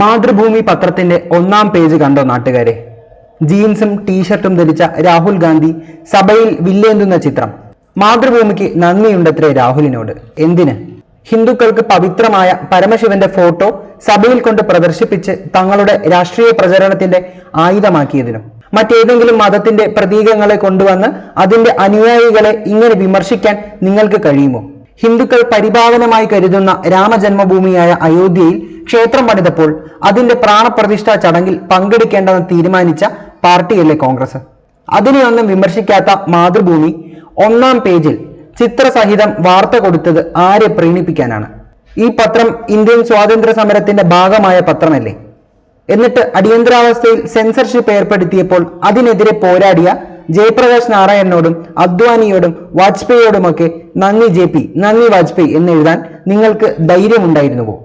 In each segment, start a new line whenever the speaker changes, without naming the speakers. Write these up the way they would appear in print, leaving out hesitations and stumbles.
മാതൃഭൂമി പത്രത്തിന്റെ ഒന്നാം പേജ് കണ്ടോ നാട്ടുകാരെ? ജീൻസും ടീഷർട്ടും ധരിച്ച രാഹുൽ ഗാന്ധി സഭയിൽ വില്ലേന്തുന്ന ചിത്രം. മാതൃഭൂമിക്ക് നന്ദിയുണ്ടത്രേ രാഹുലിനോട്. എന്തിന്? ഹിന്ദുക്കൾക്ക് പവിത്രമായ പരമശിവന്റെ ഫോട്ടോ സഭയിൽ കൊണ്ട് പ്രദർശിപ്പിച്ച് തങ്ങളുടെ രാഷ്ട്രീയ പ്രചരണത്തിന്റെ ആയുധമാക്കിയതിനും. മറ്റേതെങ്കിലും മതത്തിന്റെ പ്രതീകങ്ങളെ കൊണ്ടുവന്ന് അതിന്റെ അനുയായികളെ ഇങ്ങനെ വിമർശിക്കാൻ നിങ്ങൾക്ക് കഴിയുമോ? ഹിന്ദുക്കൾ പരിപാവനമായി കരുതുന്ന രാമജന്മഭൂമിയായ അയോധ്യയിൽ ക്ഷേത്രം പണിതപ്പോൾ അതിന്റെ പ്രാണപ്രതിഷ്ഠാ ചടങ്ങിൽ പങ്കെടുക്കേണ്ടെന്ന് തീരുമാനിച്ച പാർട്ടിയല്ലേ കോൺഗ്രസ്? അതിനെയൊന്നും വിമർശിക്കാത്ത മാതൃഭൂമി ഒന്നാം പേജിൽ ചിത്രസഹിതം വാർത്ത കൊടുത്തത് ആരെ പ്രീണിപ്പിക്കാനാണ്? ഈ പത്രം ഇന്ത്യൻ സ്വാതന്ത്ര്യ സമരത്തിന്റെ ഭാഗമായ പത്രമല്ലേ? എന്നിട്ട് അടിയന്തരാവസ്ഥയിൽ സെൻസർഷിപ്പ് ഏർപ്പെടുത്തിയപ്പോൾ അതിനെതിരെ പോരാടിയ ജയപ്രകാശ് നാരായണനോടും അദ്വാനിയോടും വാജ്പേയിയോടുമൊക്കെ നന്ദി ജെ പി, നന്ദി വാജ്പേയി എന്നെഴുതാൻ നിങ്ങൾക്ക് ധൈര്യമുണ്ടായിരുന്നുവോ?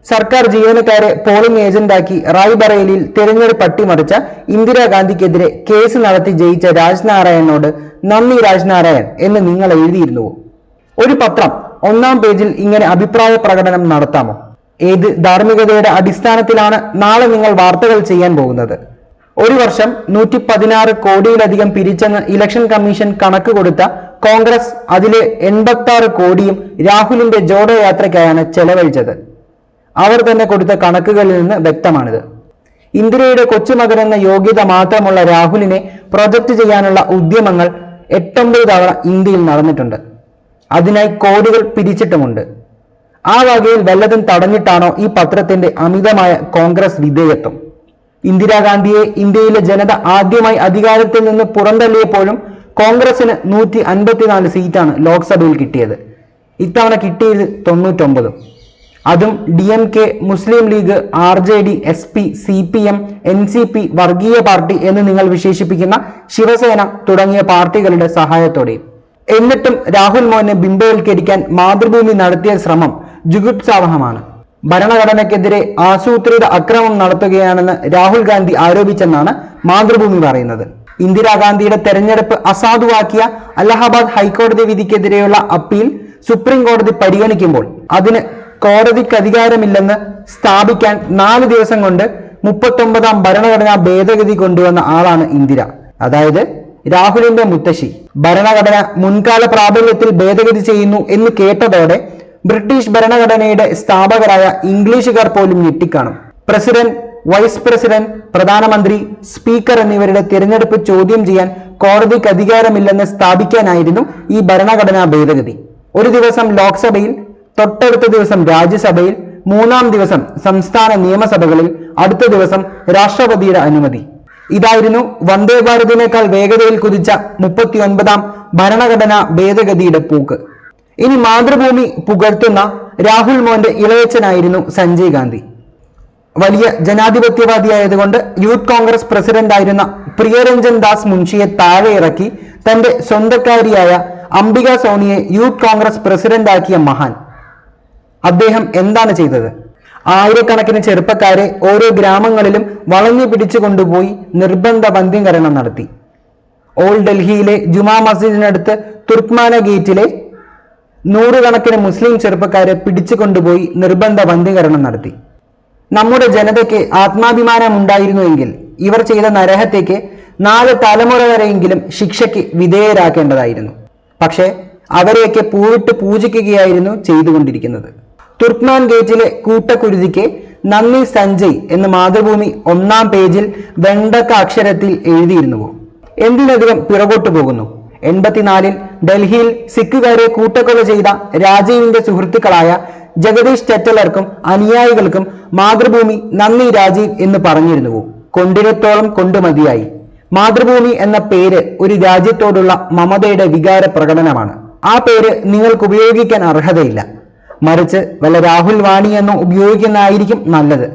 സർക്കാർ ജീവനക്കാരെ പോളിംഗ് ഏജന്റാക്കി റായ്ബറേലിയിൽ തിരഞ്ഞെടുപ്പ് അട്ടിമറിച്ച ഇന്ദിരാഗാന്ധിക്കെതിരെ കേസ് നടത്തി ജയിച്ച രാജ്നാരായണനോട് നന്ദി രാജ്നാരായൺ എന്ന് നിങ്ങൾ എഴുതിയിരുന്നുവോ? ഒരു പത്രം ഒന്നാം പേജിൽ ഇങ്ങനെ അഭിപ്രായ പ്രകടനം നടത്താമോ? ഏത് ധാർമ്മികതയുടെ അടിസ്ഥാനത്തിലാണ് നാളെ നിങ്ങൾ വാർത്തകൾ ചെയ്യാൻ പോകുന്നത്? ഒരു വർഷം 116 കോടിയിലധികം പിരിച്ചെന്ന് ഇലക്ഷൻ കമ്മീഷൻ കണക്ക് കൊടുത്ത കോൺഗ്രസ് അതിലെ 86 കോടിയും രാഹുലിന്റെ ജോഡോ യാത്രയ്ക്കായാണ് ചെലവഴിച്ചത്. അവർ തന്നെ കൊടുത്ത കണക്കുകളിൽ നിന്ന് വ്യക്തമാണിത്. ഇന്ദിരയുടെ കൊച്ചുമകനെന്ന യോഗ്യത മാത്രമുള്ള രാഹുലിനെ പ്രൊജക്ട് ചെയ്യാനുള്ള ഉദ്യമങ്ങൾ 8-9 തവണ ഇന്ത്യയിൽ നടന്നിട്ടുണ്ട്. അതിനായി കോടികൾ പിരിച്ചിട്ടുമുണ്ട്. ആ വകയിൽ വല്ലതും തടഞ്ഞിട്ടാണോ ഈ പത്രത്തിന്റെ അമിതമായ കോൺഗ്രസ് വിധേയത്വം? ഇന്ദിരാഗാന്ധിയെ ഇന്ത്യയിലെ ജനത ആദ്യമായി അധികാരത്തിൽ നിന്ന് പുറന്തള്ളിയപ്പോഴും കോൺഗ്രസിന് 154 സീറ്റാണ് ലോക്സഭയിൽ കിട്ടിയത്. ഇത്തവണ കിട്ടിയത് 99. അതും DMK, Muslim League, RJD, SP, CPM, NCP, വർഗീയ പാർട്ടി എന്ന് നിങ്ങൾ വിശേഷിപ്പിക്കുന്ന ശിവസേന തുടങ്ങിയ പാർട്ടികളുടെ സഹായത്തോടെയും. എന്നിട്ടും രാഹുൽ മോനെ ബിംബവൽക്കരിക്കാൻ മാതൃഭൂമി നടത്തിയ ശ്രമം ജുഗുപ്സാവഹമാണ്. ഭരണഘടനയ്ക്കെതിരെ ആസൂത്രിത അക്രമം നടത്തുകയാണെന്ന് രാഹുൽ ഗാന്ധി ആരോപിച്ചെന്നാണ് മാതൃഭൂമി പറയുന്നത്. ഇന്ദിരാഗാന്ധിയുടെ തെരഞ്ഞെടുപ്പ് അസാധുവാക്കിയ അലഹബാദ് ഹൈക്കോടതി വിധിക്കെതിരെയുള്ള അപ്പീൽ സുപ്രീം കോടതി പരിഗണിക്കുമ്പോൾ അതിന് കോടതിക്ക് അധികാരമില്ലെന്ന് സ്ഥാപിക്കാൻ 4 ദിവസം കൊണ്ട് 39ാം ഭരണഘടനാ ഭേദഗതി കൊണ്ടുവന്ന ആളാണ് ഇന്ദിര, അതായത് രാഹുലിന്റെ മുത്തശ്ശി. ഭരണഘടന മുൻകാല പ്രാബല്യത്തിൽ ഭേദഗതി ചെയ്യുന്നു എന്ന് കേട്ടതോടെ ബ്രിട്ടീഷ് ഭരണഘടനയുടെ സ്ഥാപകരായ ഇംഗ്ലീഷുകാർ പോലും ഞെട്ടിക്കാണും. പ്രസിഡന്റ്, വൈസ് പ്രസിഡന്റ്, പ്രധാനമന്ത്രി, സ്പീക്കർ എന്നിവരുടെ തിരഞ്ഞെടുപ്പ് ചോദ്യം ചെയ്യാൻ കോടതിക്ക് അധികാരമില്ലെന്ന് സ്ഥാപിക്കാനായിരുന്നു ഈ ഭരണഘടനാ ഭേദഗതി. ഒരു ദിവസം ലോക്സഭയിൽ, തൊട്ടടുത്ത ദിവസം രാജ്യസഭയിൽ, 3-ാം ദിവസം സംസ്ഥാന നിയമസഭകളിൽ, അടുത്ത ദിവസം രാഷ്ട്രപതിയുടെ അനുമതി. ഇതായിരുന്നു വന്ദേ ഭാരതിനേക്കാൾ വേഗതയിൽ കുതിച്ച 39ാം ഭരണഘടനാ ഭേദഗതിയുടെ പൂക്ക്. ഇനി മാതൃഭൂമി പുകഴ്ത്തുന്ന രാഹുൽ മോന്റെ ഇളയച്ചനായിരുന്നു സഞ്ജയ് ഗാന്ധി. വലിയ ജനാധിപത്യവാദിയായതുകൊണ്ട് യൂത്ത് കോൺഗ്രസ് പ്രസിഡന്റ് ആയിരുന്ന പ്രിയരഞ്ജൻ ദാസ് മുൻഷിയെ താഴെ ഇറക്കി തന്റെ സ്വന്തക്കാരിയായ അംബിക സോണിയെ യൂത്ത് കോൺഗ്രസ് പ്രസിഡന്റ് ആക്കിയ മഹാൻ. അദ്ദേഹം എന്താണ് ചെയ്തത്? ആയിരക്കണക്കിന് ചെറുപ്പക്കാരെ ഓരോ ഗ്രാമങ്ങളിലും വളഞ്ഞു പിടിച്ചു കൊണ്ടുപോയി നിർബന്ധ വന്ധ്യംകരണം നടത്തി. ഓൾഡ് ഡൽഹിയിലെ ജുമാ മസ്ജിദിനടുത്ത് തുർക്ക്മാന ഗേറ്റിലെ 100 കണക്കിന് മുസ്ലിം ചെറുപ്പക്കാരെ പിടിച്ചു കൊണ്ടുപോയി നിർബന്ധ വന്ധ്യംകരണം നടത്തി. നമ്മുടെ ജനതയ്ക്ക് ആത്മാഭിമാനം ഉണ്ടായിരുന്നുവെങ്കിൽ ഇവർ ചെയ്ത നരഹത്യയ്ക്ക് 4 തലമുറ വരെയെങ്കിലും ശിക്ഷയ്ക്ക് വിധേയരാക്കേണ്ടതായിരുന്നു. പക്ഷേ അവരെയൊക്കെ പൂവിട്ട് പൂജിക്കുകയായിരുന്നു ചെയ്തുകൊണ്ടിരിക്കുന്നത്. തുർക്ക്മാൻ ഗേറ്റിലെ കൂട്ടക്കുരുതിക്ക് നന്ദി സഞ്ജയ് എന്ന് മാതൃഭൂമി ഒന്നാം പേജിൽ വെണ്ടക്ക അക്ഷരത്തിൽ എഴുതിയിരുന്നുവോ? എന്തിനധികം പിറകോട്ടു പോകുന്നു? 84-ൽ ഡൽഹിയിൽ സിഖുകാരെ കൂട്ടക്കൊല ചെയ്ത രാജീവിന്റെ സുഹൃത്തുക്കളായ ജഗദീഷ് ചെറ്റലർക്കും അനുയായികൾക്കും മാതൃഭൂമി നന്ദി രാജീവ് എന്ന് പറഞ്ഞിരുന്നുവോ? കൊണ്ടിരത്തോളം കൊണ്ടുമതിയായി. മാതൃഭൂമി എന്ന പേര് ഒരു രാജ്യത്തോടുള്ള മമതയുടെ വികാര പ്രകടനമാണ്. ആ പേര് നിങ്ങൾക്ക് ഉപയോഗിക്കാൻ അർഹതയില്ല. മറിച്ച് വല്ല രാഹുൽ വാണി എന്നോ ഉപയോഗിക്കുന്നതായിരിക്കും നല്ലത്.